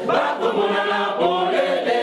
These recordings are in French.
Bakomona na polele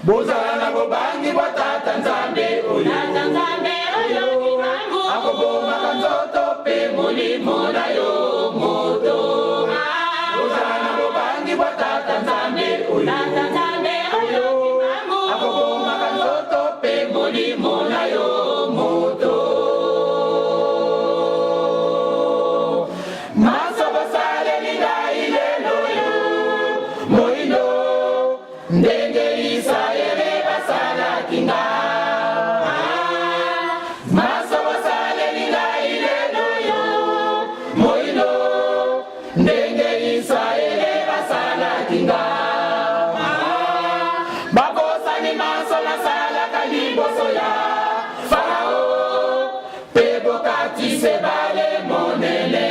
Bozana bobangi batata nzambe oyo akoboma kanzoto pe mulimo na yo moto. Bozana bobangi batata nzambe oyo akoboma kanzoto pe mulimo na yo moto. Maso basale linga ilelo yo moino ndenge Israele basala kinga. Maso basale linga ilelo yo moino ndenge Israele basala kinga. Babosa ni maso la sala kaliboso ya Farao pebokati se bale monele.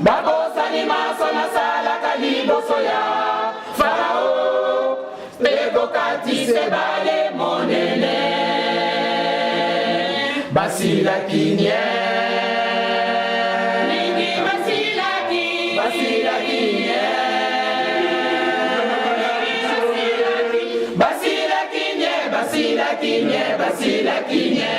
Babosa ni maso la sala kaliboso ya Farao pebokati se bale monele. Basila kinye Ningi basila kinye Basila kinye Basila kinye Basila kinye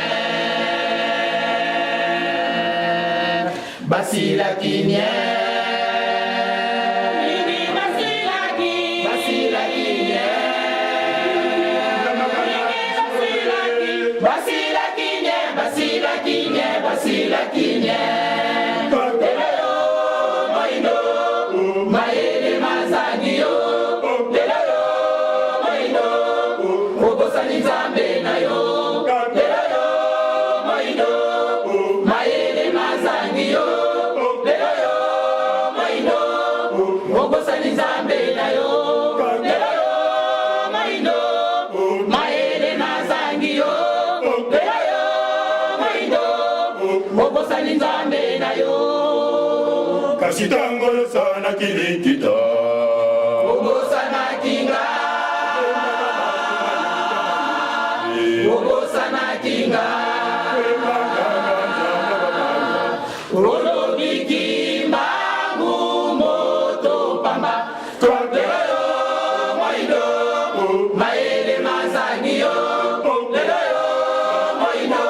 Basila kinye Basila kinye Basila kinye Delalo moino maele mazani yo Delalo moino Obosa nizambe na yo Delalo moino maele mazani yo. obosani nzambe na yo kasi tangolo sana kilikita obosana kinga obosana kinga olobiki mbangu moto pamba lelo yo moindo maele mazangi yo lelo yo moindo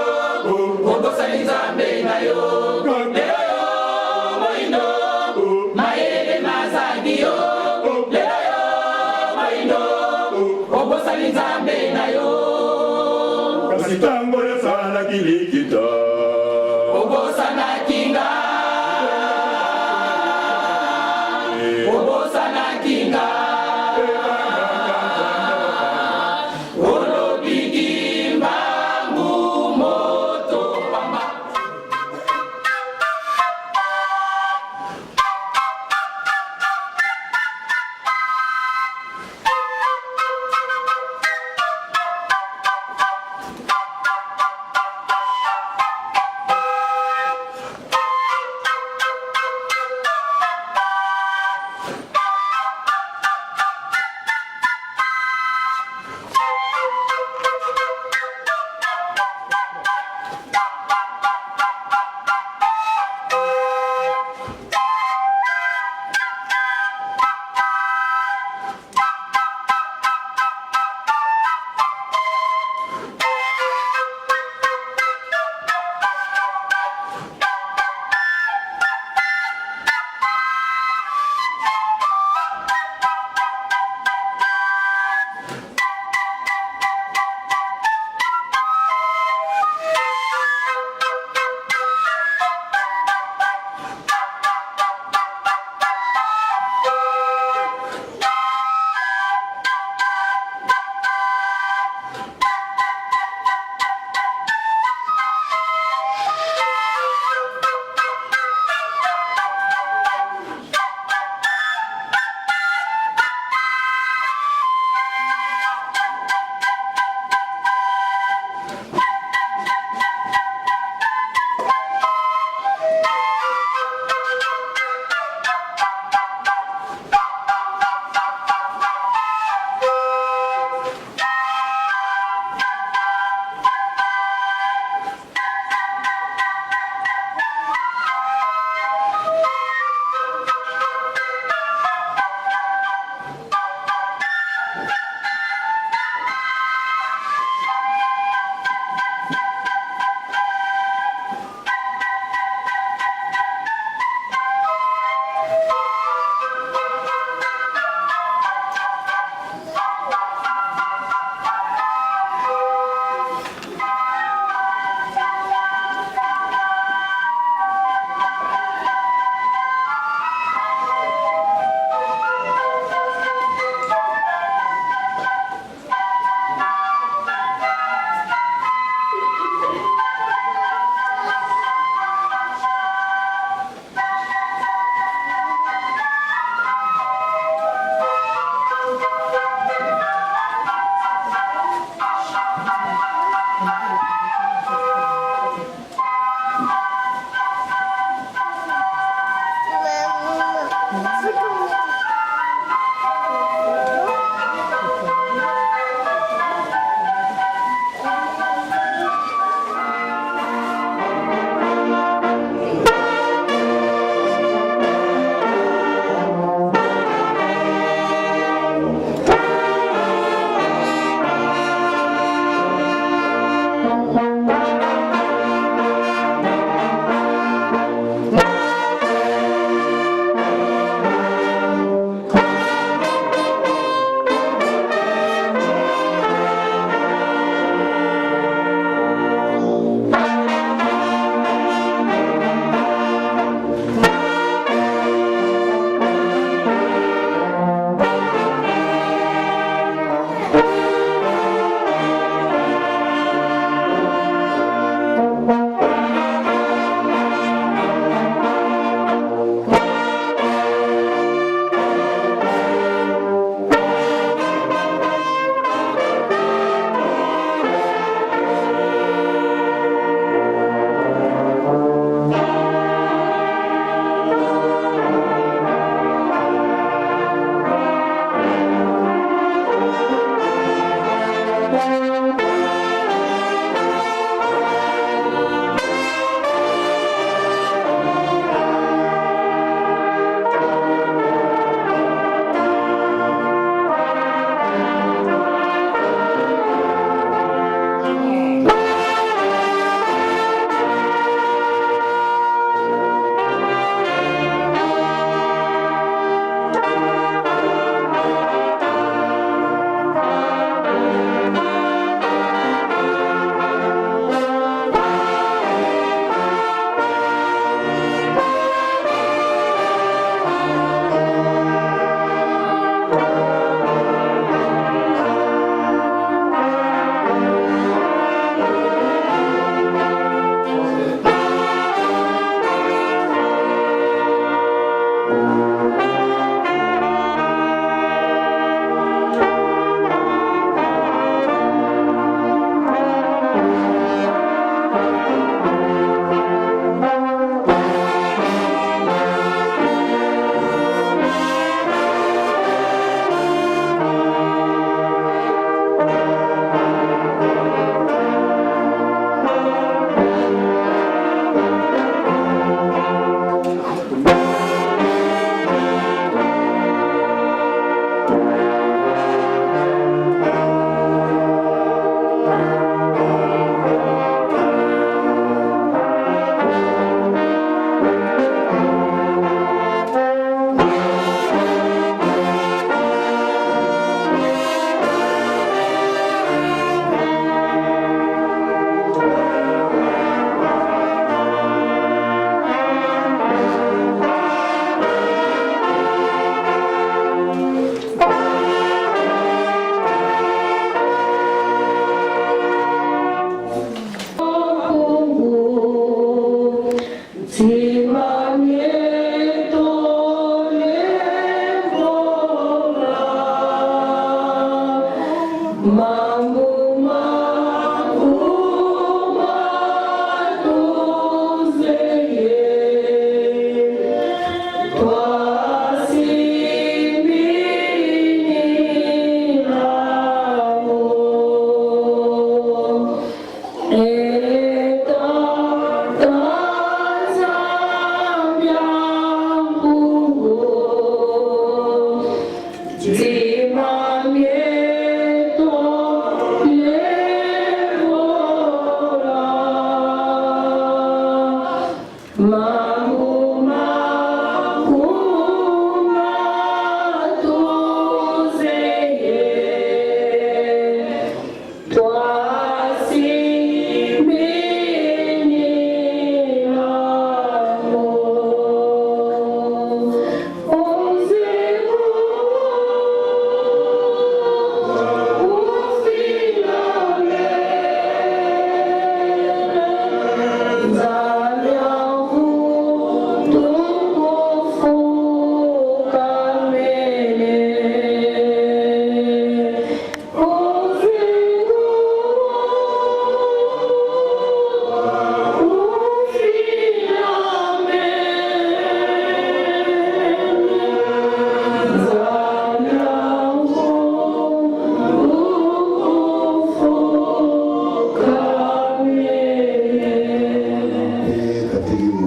obosani nzambe na yo lelo yo moindo maele mazangi yo lelo yo moindo obosani nzambe na yo kasi tangolo sana kilikita obosana kinga obosana kinga olobiki mbangu moto pamba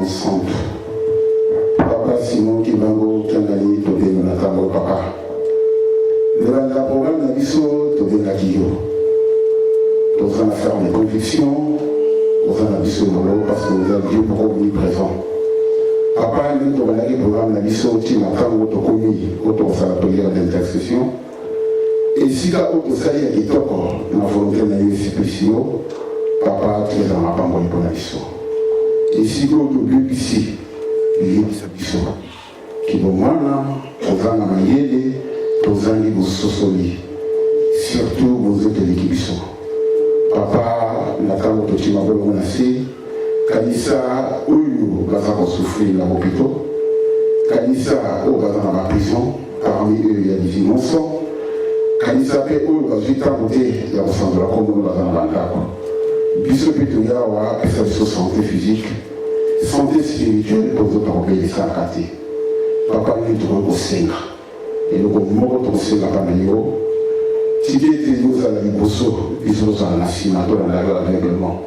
ensemble. Papa Simon Kibango, Kangali, Tobé, Natango, Papa. Devant le programme d'Abisso, Tobé, Nakiyo. Nous allons faire des convictions, nous allons Abisso, parce que nous avons Dieu pour venir présent. Papa, nous avons le programme d'Abisso, qui m'attend, autocomis, autosalatorière d'intercession. Et si la haute salle est toko, la volonté n'a eu spéciaux, papa, tu es dans ma banque pour l'Abisso. Et si l'autre but ici, il y a Abisso. Qui vous mana, aux ans à Mayele, aux ans qui vous sosoli. Surtout, vous êtes l'équipe. Papa, la table de Timabo Monassi, Kanissa, où vous avez souffert dans l'hôpital, Kanissa, où vous avez dans la prison, parmi eux, il y a des innocents. Kanissa, où vous avez voté, il y a au de la commune dans la banque. Bissot Pétouya, ça de santé physique, santé spirituelle, pour vous envoyer ça à côté. Papa, il est au Sénat. Et nous avons au Sénat à Panayo. Si tu étais nous à la Liboso, ils sont à la Simato, dans la règlement.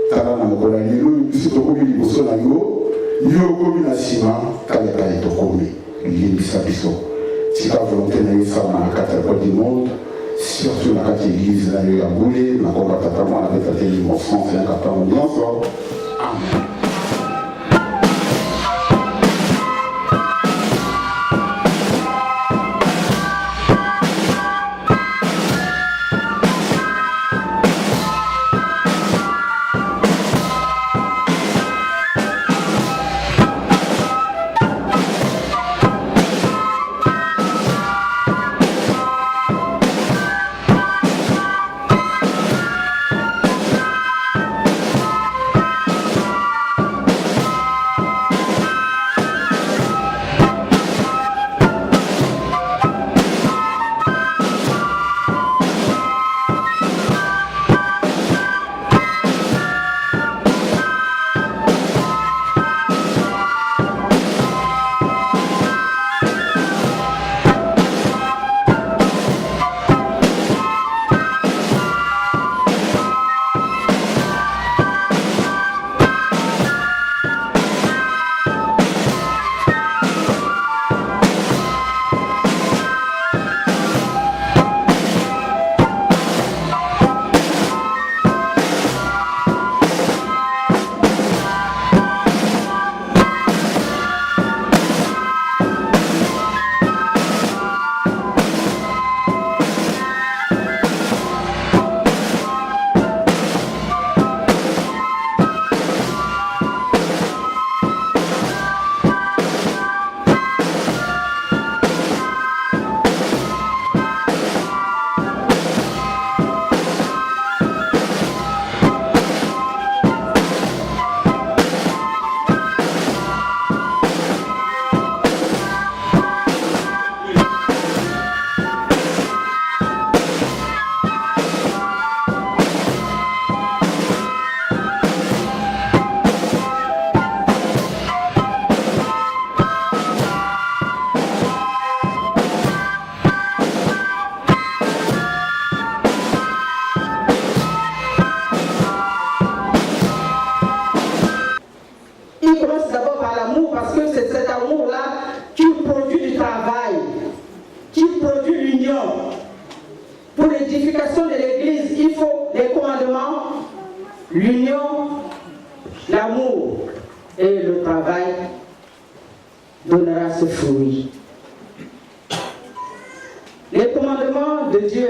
Tala na mokola lelo, si tu as Liboso na yo, yo comme la Sima, Kaya Kaya Tokomi, Limbisa Biso. Si tu as volonté de faire dans la carte du monde, surtout dans la carte église, dans le Yaboulé, dans le combat tatalement avec la télévision, c'est un capteur mondial. Amen. L'union, l'amour et le travail donnera ce fruit. Les commandements de Dieu.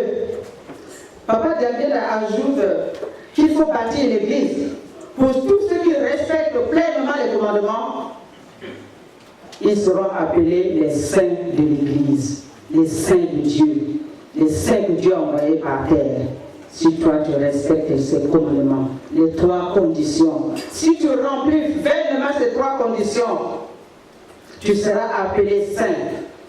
Papa Daniel ajoute qu'il faut bâtir l'église. Pour tous ceux qui respectent pleinement les commandements, ils seront appelés les saints de l'église, les saints de Dieu, les saints que Dieu a envoyés par terre. Si toi tu respectes ces commandements, les trois conditions, si tu remplis vainement ces trois conditions, tu seras appelé saint,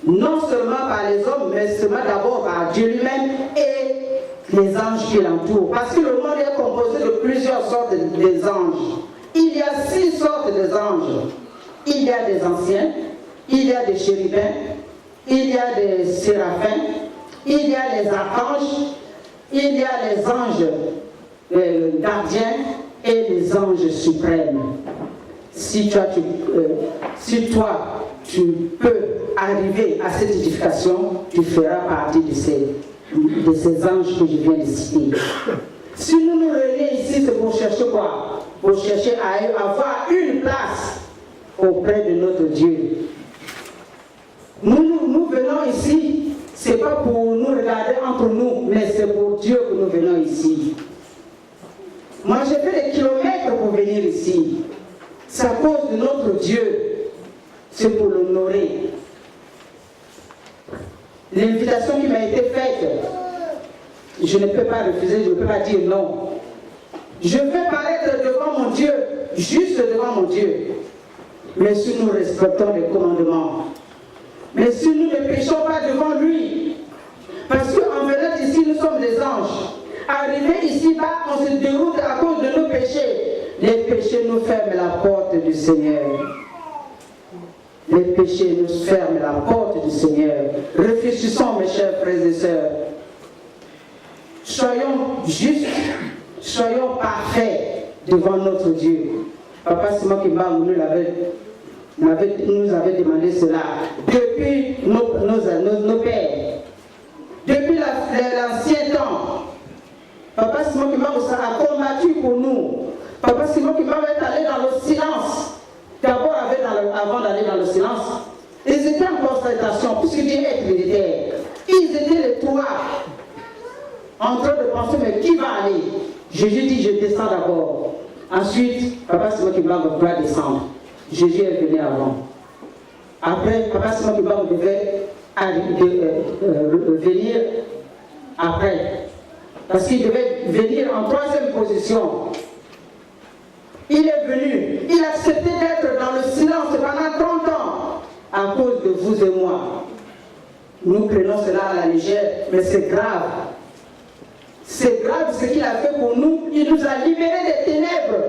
non seulement par les hommes, mais seulement d'abord par Dieu lui-même et les anges qui l'entourent. Parce que le monde est composé de plusieurs sortes d'anges. Il y a 6 sortes d'anges. Il y a des anciens, il y a des chérubins, il y a des séraphins, il y a les archanges, il y a les anges gardiens et les anges suprêmes. si toi tu peux arriver à cette édification, tu feras partie de ces anges que je viens de citer. Si nous nous réunissons ici, c'est pour chercher quoi? Pour chercher à avoir une place auprès de notre Dieu. Nous venons ici, ce n'est pas pour nous regarder entre nous, mais c'est pour Dieu que nous venons ici. Moi, j'ai fait des kilomètres pour venir ici. C'est à cause de notre Dieu. C'est pour l'honorer. L'invitation qui m'a été faite, je ne peux pas refuser, je ne peux pas dire non. Je vais paraître devant mon Dieu, juste devant mon Dieu. Mais si nous respectons les commandements, mais si nous ne péchons pas devant lui, parce qu'en venant ici, nous sommes des anges. Arrivés ici-bas, on se déroute à cause de nos péchés. Les péchés nous ferment la porte du Seigneur. Les péchés nous ferment la porte du Seigneur. Réfléchissons, mes chers frères et sœurs. Soyons justes, soyons parfaits devant notre Dieu. Papa Simon Kimba nous avait demandé cela depuis nos pères. Depuis l'ancien temps. Papa Simon Kimba a combattu pour nous. Papa Simon Kimba est allé dans le silence. D'abord, avant d'aller dans le silence, ils étaient en constatation, puisque Dieu est trinitaire. Ils étaient les trois en train de penser, mais qui va aller? Jésus dit, je descends d'abord. Ensuite, Papa Simon Kimba va descendre. Jésus est venu avant. Après, Papa Simon Kimba devait venir après. Parce qu'il devait venir en troisième position. Il est venu, il a accepté d'être dans le silence pendant 30 ans à cause de vous et moi. Nous prenons cela à la légère, mais c'est grave. C'est grave ce qu'il a fait pour nous. Il nous a libérés des ténèbres.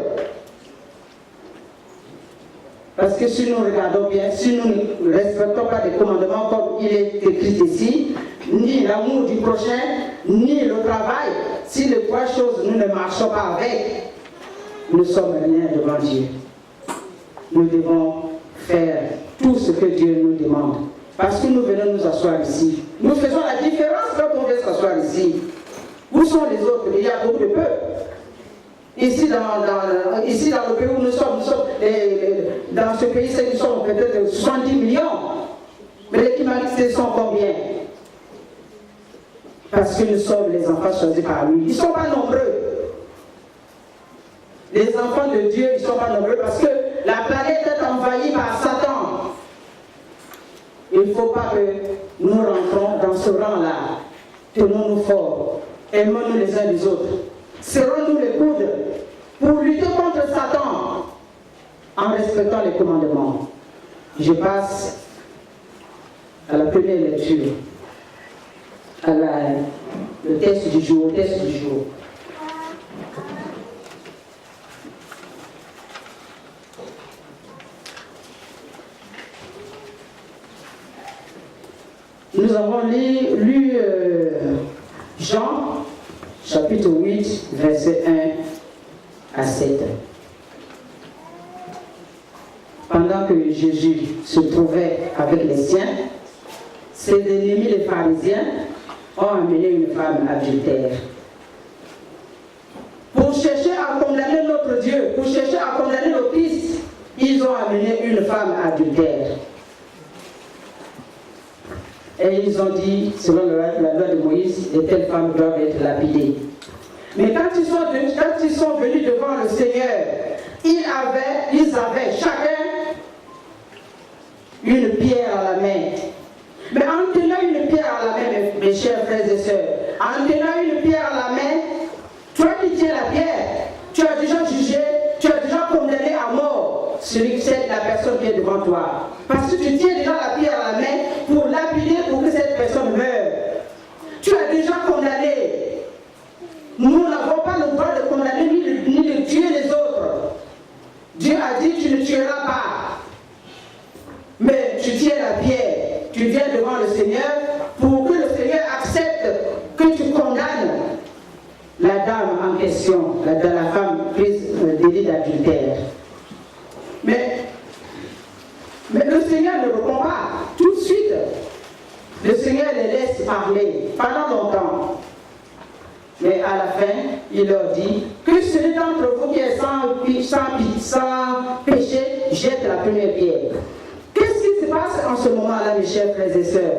Parce que si nous regardons bien, si nous ne respectons pas les commandements comme il est écrit ici, ni l'amour du prochain, ni le travail, si les trois choses nous ne marchons pas avec, nous sommes rien devant Dieu. Nous devons faire tout ce que Dieu nous demande. Parce que nous venons nous asseoir ici. Nous faisons la différence quand on vient s'asseoir ici. Où sont les autres? Il y a beaucoup de peuples. Ici dans le pays où nous sommes dans ce pays, nous sommes peut-être 70 millions. Mais les Kimanistes sont combien? Parce que nous sommes les enfants choisis par lui. Ils ne sont pas nombreux. Les enfants de Dieu, ils ne sont pas nombreux parce que la planète est envahie par Satan. Il ne faut pas que nous rentrons dans ce rang-là. Tenons-nous forts. Aimons-nous les uns les autres. Serrons-nous les coudes pour lutter contre Satan en respectant les commandements. Je passe à la première lecture, le texte du jour. Nous avons lu Jean, chapitre 8, verset 1 à 7. Pendant que Jésus se trouvait avec les siens, ses ennemis, les pharisiens, ont amené une femme adultère. Pour chercher à condamner notre Dieu, pour chercher à condamner le Christ, ils ont amené une femme adultère. Et ils ont dit, selon la loi de Moïse, les telles femmes doivent être lapidées. Mais quand ils sont venus devant le Seigneur, ils avaient chacun une pierre à la main. Mais en tenant une pierre à la main, mes chers frères et sœurs, en tenant une pierre à la main, toi qui tiens la pierre, tu as déjà jugé, tu as déjà condamné à mort la personne qui est devant toi. Parce que tu tiens déjà la pierre à la main pour lapider pour que cette personne meure. Tu as déjà condamné. Nous n'avons pas le droit de condamner ni de tuer les autres. Dieu a dit tu ne tueras pas. Mais tu tiens la pierre. Tu viens devant le Seigneur pour que le Seigneur accepte que tu condamnes la dame en question, la femme prise délit d'adultère. Mais Le Seigneur les laisse parler pendant longtemps. Mais à la fin, il leur dit que celui d'entre vous qui est sans péché jette la première pierre. Qu'est-ce qui se passe en ce moment-là, mes chers frères et sœurs?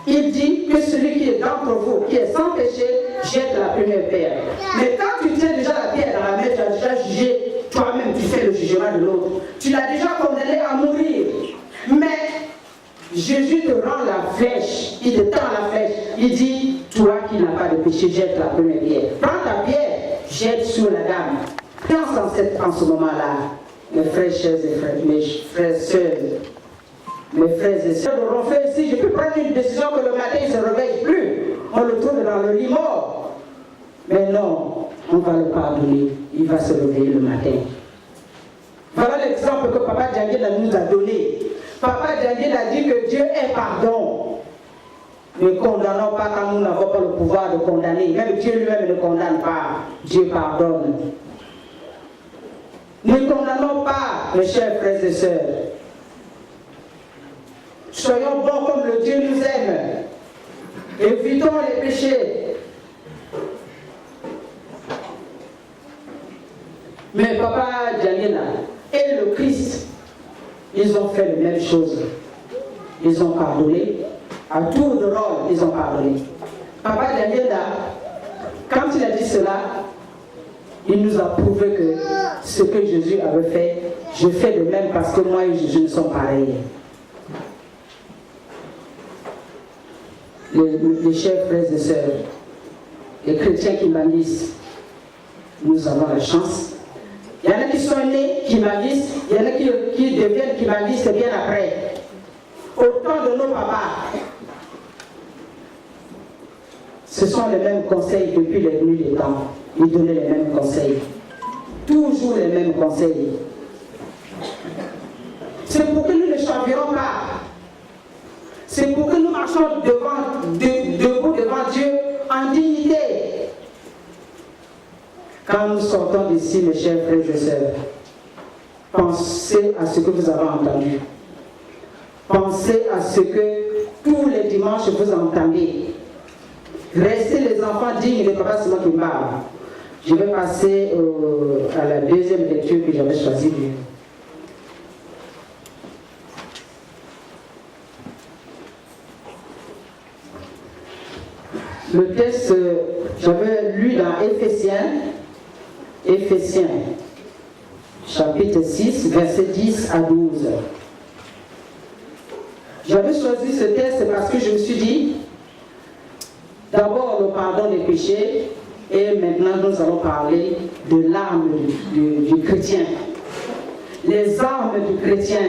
Il dit que celui qui est d'entre vous, qui est sans péché, jette la première pierre. Mais quand tu tiens déjà la pierre dans la main, tu as déjà jugé toi-même, tu fais le jugement de l'autre. Tu l'as déjà condamné à mourir. Mais Jésus te rend la flèche, il te tend la flèche, il dit, toi qui n'as pas de péché, jette la première pierre. Prends ta pierre, jette sur la dame. Pense en ce moment-là, mes frères, chers et frères, mes frères, sœurs, mes frères et sœurs, on fait ici, je peux prendre une décision que le matin il ne se réveille plus. On le trouve dans le lit mort. Mais non, on va le pardonner, il va se réveiller le matin. Voilà l'exemple que Papa Djangela nous a donné. Papa Djangela a dit que Dieu est pardon. Ne condamnons pas quand nous n'avons pas le pouvoir de condamner. Même Dieu lui-même ne condamne pas. Dieu pardonne. Ne condamnons pas, mes chers frères et sœurs. Soyons bons comme le Dieu nous aime. Évitons les péchés. Mais Papa Djangela et le Christ, ils ont fait la même chose. Ils ont pardonné. À tour de rôle, ils ont pardonné. Papa Djangela, quand il a dit cela, il nous a prouvé que ce que Jésus avait fait, je fais de même parce que moi et Jésus ne sommes pareils. Les chers frères et sœurs, les chrétiens qui m'anissent, nous avons la chance. Il y en a qui sont nés qui m'anissent, il y en a qui deviennent qui m'anissent bien après. Au temps de nos papas, ce sont les mêmes conseils depuis les nuits des temps. Ils donnaient les mêmes conseils. Toujours les mêmes conseils. C'est pour que nous ne changerons pas. C'est pour que nous marchions debout devant Dieu en dignité. Quand nous sortons d'ici, mes chers frères et sœurs, pensez à ce que vous avez entendu. Pensez à ce que tous les dimanches vous entendez. Restez les enfants dignes, les papas, c'est moi qui parle. Je vais passer à la deuxième lecture que j'avais choisie. Le texte, j'avais lu dans Éphésiens, chapitre 6, versets 10 à 12. J'avais choisi ce texte parce que je me suis dit, d'abord le pardon des péchés, et maintenant nous allons parler de l'arme du chrétien. Les armes du chrétien.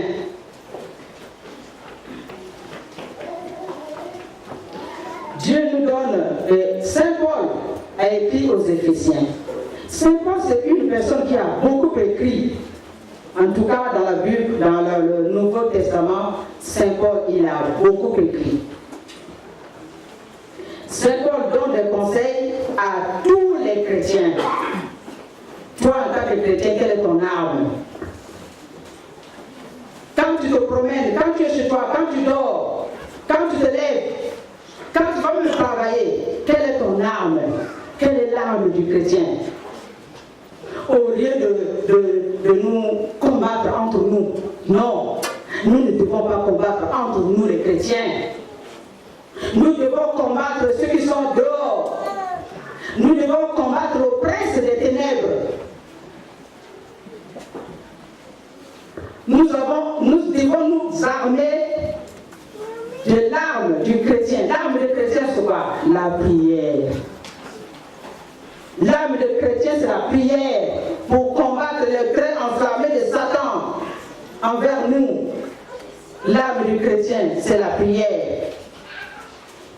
Dieu nous donne, Saint Paul a écrit aux Éphésiens. Saint Paul, c'est une personne qui a beaucoup écrit. En tout cas, dans la Bible, dans le Nouveau Testament, Saint Paul, il a beaucoup écrit. Saint Paul donne des conseils à tous les chrétiens. Toi, en tant que chrétien, quelle est ton arme? Quand tu te promènes, quand tu es chez toi, quand tu dors, quand tu te lèves, quand tu vas même travailler, quelle est ton arme? Quelle est l'arme du chrétien? Au lieu de nous combattre entre nous, non, nous ne devons pas combattre entre nous les chrétiens. Nous devons combattre ceux qui sont dehors. Nous devons combattre le prince des ténèbres. Nous devons nous armer de l'arme du chrétien. L'arme du chrétien, c'est quoi? La prière. L'arme du chrétien, c'est la prière pour combattre les traits enflammés de Satan envers nous. L'arme du chrétien, c'est la prière.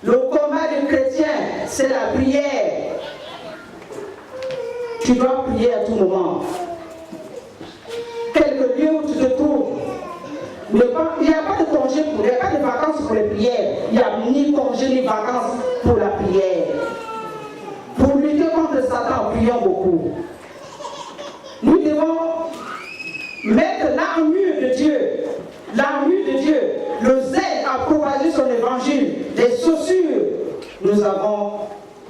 Le combat du chrétien, c'est la prière. Tu dois prier à tout moment. Quelque lieu où tu te trouves, il n'y a pas de congé il n'y a pas de vacances pour les prières. Il n'y a ni congé ni vacances pour la prière. Pour lutter contre Satan, prions beaucoup. Nous devons mettre l'armure de Dieu. L'armure de Dieu, le zèle à propager son évangile, des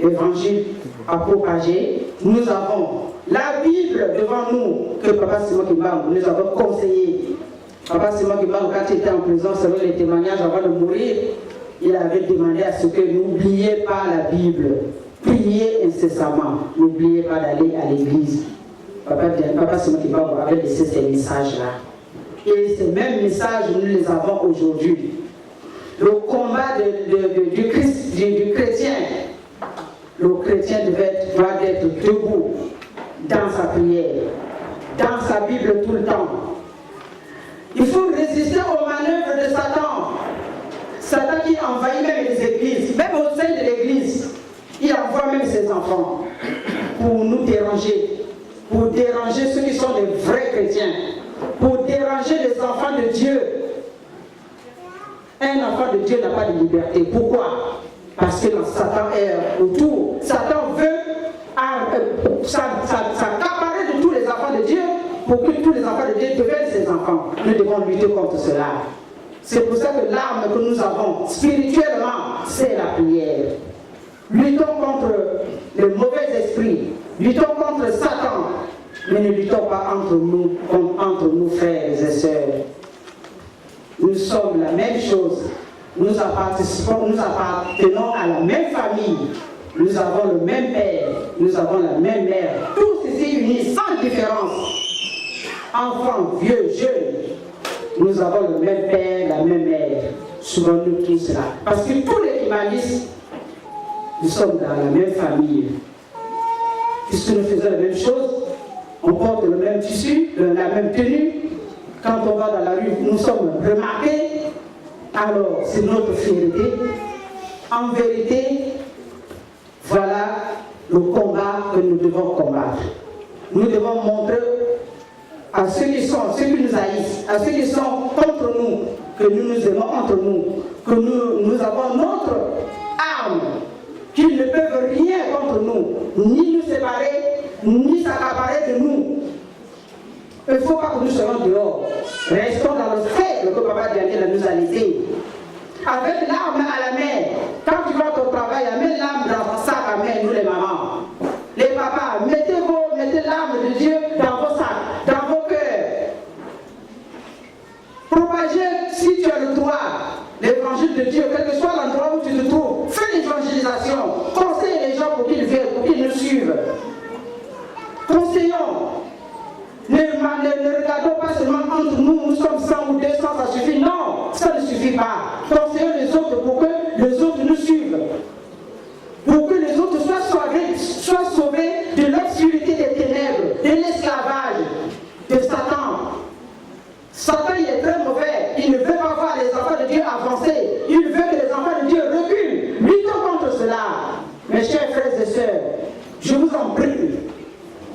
évangile à propager. Nous avons la Bible devant nous que Papa Simon Kimbangu nous avons conseillé. Papa Simon Kimbangu, quand il était en prison, selon les témoignages avant de mourir, il avait demandé à ce que n'oubliez pas la Bible. Priez incessamment. N'oubliez pas d'aller à l'église. Papa Simon Kimbangu avait laissé ces messages-là. Et ces mêmes messages, nous les avons aujourd'hui. Le combat du chrétien, le chrétien doit être debout dans sa prière, dans sa Bible tout le temps. Il faut résister aux manœuvres de Satan. Satan qui envahit même les églises, même au sein de l'église. Il envoie même ses enfants pour nous déranger, pour déranger ceux qui sont des vrais chrétiens, pour déranger les enfants de Dieu. Un enfant de Dieu n'a pas de liberté. Pourquoi? Parce que Satan est autour. Satan veut s'accaparer de tous les enfants de Dieu pour que tous les enfants de Dieu deviennent ses enfants. Nous devons lutter contre cela. C'est pour ça que l'arme que nous avons spirituellement, c'est la prière. Luttons contre le mauvais esprit. Luttons contre Satan. Mais ne luttons pas entre nous, comme entre nous frères et sœurs. Nous sommes la même chose. Nous appartenons à la même famille. Nous avons le même père. Nous avons la même mère. Tous ici unis, sans différence. Enfants, vieux, jeunes. Nous avons le même père, la même mère. Souvenons-nous tout cela. Parce que tous les humanistes, nous sommes dans la même famille. Puisque nous faisons la même chose, on porte le même tissu, la même tenue. Quand on va dans la rue, nous sommes remarqués. Alors, c'est notre fierté. En vérité, voilà le combat que nous devons combattre. Nous devons montrer à ceux qui nous haïssent, à ceux qui sont contre nous, que nous nous aimons entre nous, que nous avons notre arme, qu'ils ne peuvent rien contre nous, ni nous séparer, ni s'accaparer de nous. Il ne faut pas que nous soyons dehors. Restons dans le cercle que Papa Diané nous a laissé. Avec l'arme à la main. Quand tu vas au travail, mets l'arme dans ton sac à main, nous les mamans. Les papas, mettez l'arme de Dieu dans vos sacs, dans vos cœurs. Propagez, si tu as le droit, l'évangile de Dieu, quel que soit l'endroit où tu te trouves. Fais l'évangélisation. Conseille les gens pour qu'ils viennent, pour qu'ils nous suivent. Conseillons. Ne regardons pas seulement entre nous, nous sommes 100 ou 200, ça suffit. Non, ça ne suffit pas. Conseillons les autres pour que les autres nous suivent. Pour que les autres soient sauvés de l'obscurité des ténèbres, de l'esclavage, de Satan. Satan, il est très mauvais. Il ne veut pas voir les enfants de Dieu avancer. Il veut que les enfants de Dieu reculent. Luttons contre cela. Mes chers frères et sœurs, je vous en prie,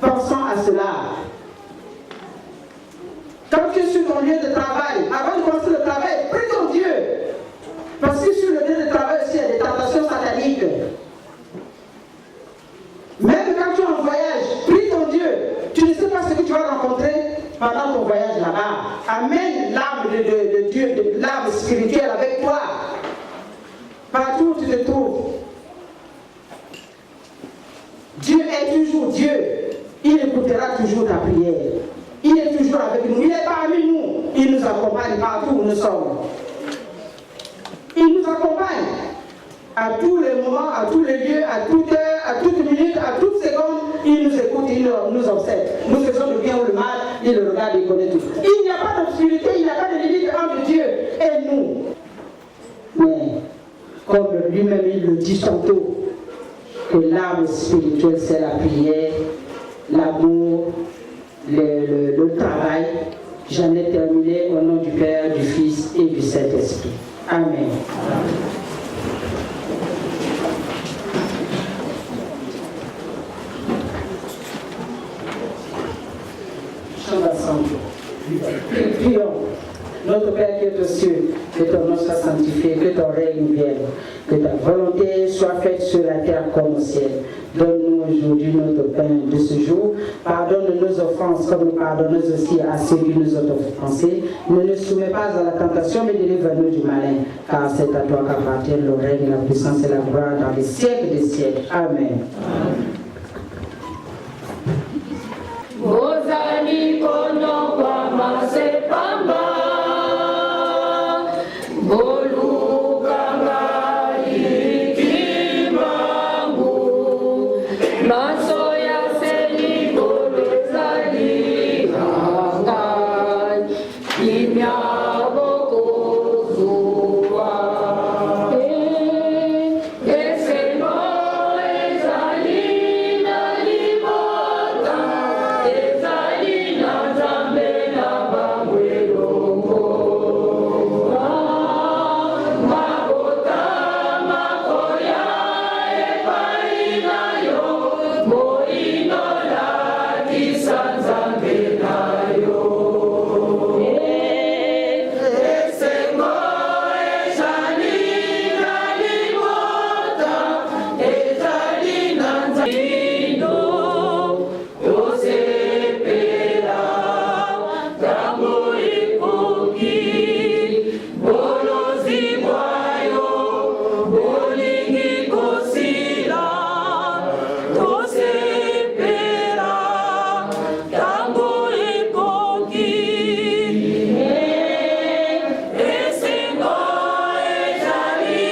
pensons à cela. Quand tu es sur ton lieu de travail, avant de commencer le travail, prie ton Dieu. Parce que sur le lieu de travail aussi, il y a des tentations sataniques. Même quand tu es en voyage, prie ton Dieu. Tu ne sais pas ce que tu vas rencontrer pendant ton voyage là-bas. Amène l'arme de Dieu, l'arme spirituelle avec toi. Partout où tu te trouves. Dieu est toujours Dieu. Il écoutera toujours ta prière. Il est toujours avec nous. Il est parmi nous. Il nous accompagne partout où nous sommes. Il nous accompagne à tous les moments, à tous les lieux, à toute heure, à toute minute, à toute seconde. Il nous écoute, il nous observe. Nous faisons le bien ou le mal, il le regarde, il connaît tout. Il n'y a pas d'obscurité, il n'y a pas de limite entre Dieu et nous. Mais, comme lui-même il le dit tantôt, que l'arme spirituelle c'est la prière, l'amour, le travail. J'en ai terminé au nom du Père, du Fils et du Saint-Esprit. Amen. Chants ensemble. Prions. Notre Père qui est aux cieux, que ton nom soit sanctifié, que ton règne vienne, que ta volonté soit faite sur la terre comme au ciel. Donne-nous aujourd'hui notre pain de ce jour. Pardonne nos offenses comme nous pardonnons aussi à ceux qui nous ont offensés. Ne nous soumets pas à la tentation, mais délivre-nous du malin. Car c'est à toi qu'appartiennent le règne, la puissance et la gloire dans les siècles des siècles. Amen. Bozali kono kwa masepamba bolukanga ikimangu masoya seli bolezali hangai imyabo kozuwa eseno ezali na libota ezali na nzambe na bangwelongo mabota makoya epai na yo moinolakisa nzambe na yo esengo ezali na libota ezali na nzambe tosepela ntango ekoki bolozi bwayo bolingi kosila tosepela ntango ekoki esengo ezali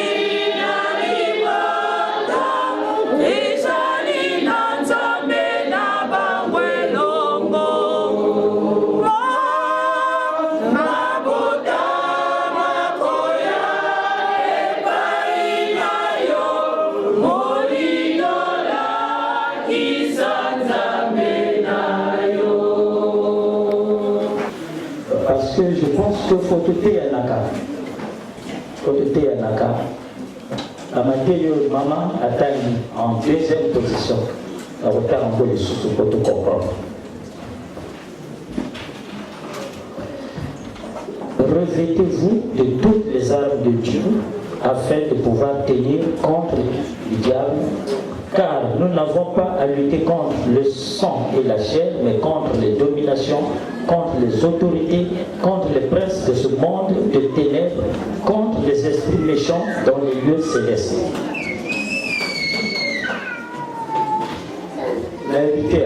na libota ezali na nzambe na bangwelongo mabota makoya epai na yo molindolakisa nzambe na yo. Parce que je pense qu'il faut tout Yanaka. Faut tout Yanaka. La matière maman atteint en deuxième position. La retard un peu les sous pour tout comprendre. Revêtez-vous de toutes les armes de Dieu afin de pouvoir tenir contre le diable, car nous n'avons pas à lutter contre le sang et la chair, mais contre les dominations, contre les autorités, contre les princes de ce monde de ténèbres, contre les esprits méchants dans les lieux célestes. L'invité,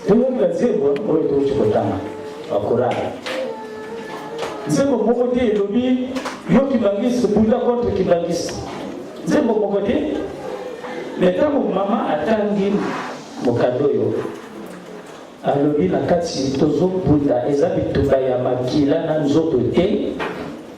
tout le monde va dire, nzembo moko te elobi yo kibangisi bunda contre kibangisi nzembo moko te mais ntango mama atangi mokado oyo alobi na kati tozobunda eza bitumba ya makila na nzoto te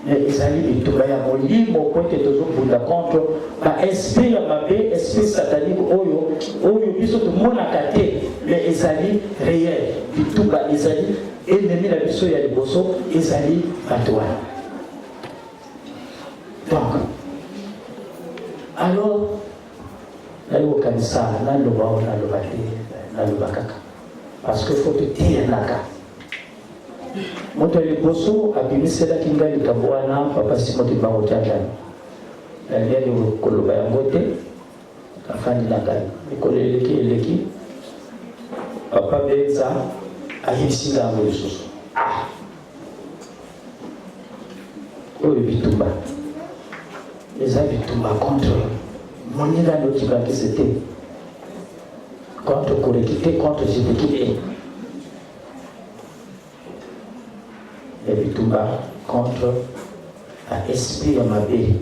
ezali bitumba ya molimo po ete tozobunda contre baesprit ya mabe esprit satanique oyo biso tomonaka te mais ezali réel bitumba ezali ennemi na biso ya liboso ezali bato wana. Donc alors naye kokanisa naloba o naloba te naloba kaka parce que faut totiyanaka moto ya liboso abimiselaki ngai likambo wana papa simoti bango tiandani naliali koloba yango te afandi na ngai mikolo eleki papa benza ayibisinga yango lisusu oyo bitumba eza bitumba contre moninga nokibakisi te contre koreki te contre jibiki te et bitumba contre l'esprit ya mabe